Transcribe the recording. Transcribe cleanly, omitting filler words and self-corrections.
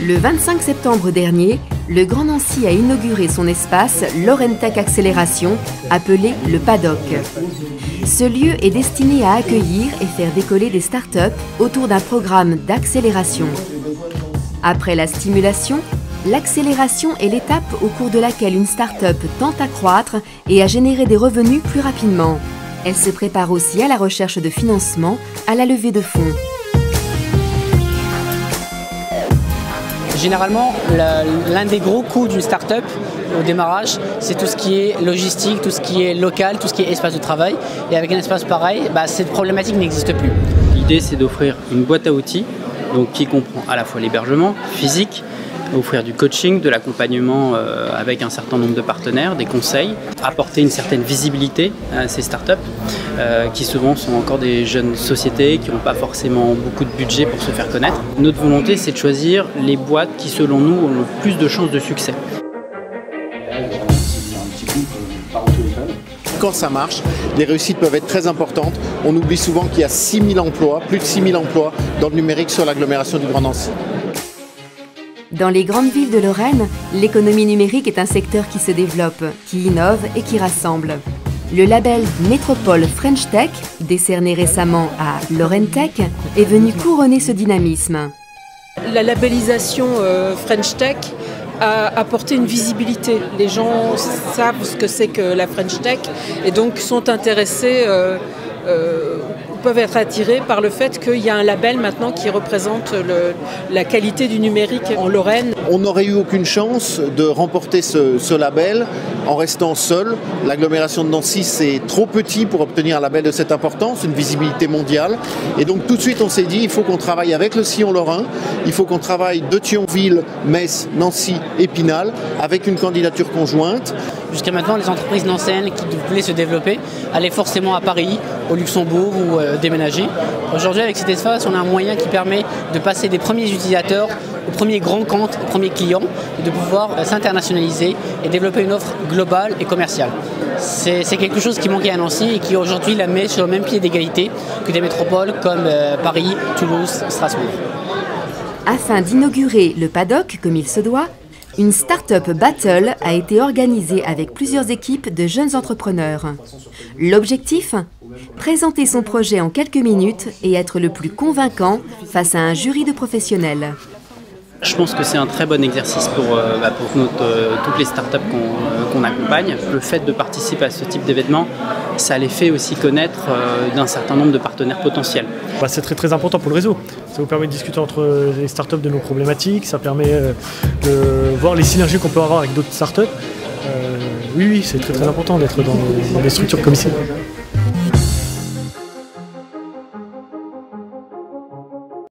Le 25 septembre dernier, le Grand Nancy a inauguré son espace Lorentech Accélération, appelé le Paddock. Ce lieu est destiné à accueillir et faire décoller des startups autour d'un programme d'accélération. Après la stimulation, l'accélération est l'étape au cours de laquelle une start-up tente à croître et à générer des revenus plus rapidement. Elle se prépare aussi à la recherche de financement, à la levée de fonds. Généralement, l'un des gros coûts d'une start-up au démarrage, c'est tout ce qui est logistique, tout ce qui est local, tout ce qui est espace de travail. Et avec un espace pareil, cette problématique n'existe plus. L'idée, c'est d'offrir une boîte à outils donc, qui comprend à la fois l'hébergement physique, offrir du coaching, de l'accompagnement avec un certain nombre de partenaires, des conseils, apporter une certaine visibilité à ces startups qui souvent sont encore des jeunes sociétés qui n'ont pas forcément beaucoup de budget pour se faire connaître. Notre volonté, c'est de choisir les boîtes qui, selon nous, ont le plus de chances de succès. Quand ça marche, les réussites peuvent être très importantes. On oublie souvent qu'il y a 6000 emplois, plus de 6000 emplois dans le numérique sur l'agglomération du Grand Nancy. Dans les grandes villes de Lorraine, l'économie numérique est un secteur qui se développe, qui innove et qui rassemble. Le label Métropole French Tech, décerné récemment à Lorentech, est venu couronner ce dynamisme. La labellisation French Tech a apporté une visibilité. Les gens savent ce que c'est que la French Tech et donc sont intéressés, peuvent être attirés par le fait qu'il y a un label maintenant qui représente la qualité du numérique en Lorraine. On n'aurait eu aucune chance de remporter ce label en restant seul. L'agglomération de Nancy, c'est trop petit pour obtenir un label de cette importance, une visibilité mondiale. Et donc tout de suite, on s'est dit, il faut qu'on travaille avec le sillon lorrain, il faut qu'on travaille de Thionville, Metz, Nancy, Épinal, avec une candidature conjointe. Jusqu'à maintenant, les entreprises nancéennes qui voulaient se développer allaient forcément à Paris, au Luxembourg ou déménager. Aujourd'hui, avec cet espace, on a un moyen qui permet de passer des premiers utilisateurs aux premiers grands comptes, aux premiers clients, et de pouvoir s'internationaliser et développer une offre globale et commerciale. C'est quelque chose qui manquait à Nancy et qui aujourd'hui la met sur le même pied d'égalité que des métropoles comme Paris, Toulouse, Strasbourg. Afin d'inaugurer le Paddock comme il se doit, une Startup Battle a été organisée avec plusieurs équipes de jeunes entrepreneurs. L'objectif ? Présenter son projet en quelques minutes et être le plus convaincant face à un jury de professionnels. Je pense que c'est un très bon exercice pour toutes les startups qu'on accompagne. Le fait de participer à ce type d'événement, ça les fait aussi connaître d'un certain nombre de partenaires potentiels. C'est très important pour le réseau. Ça vous permet de discuter entre les startups de nos problématiques, ça permet de voir les synergies qu'on peut avoir avec d'autres startups. Oui, c'est très important d'être dans des structures comme ici.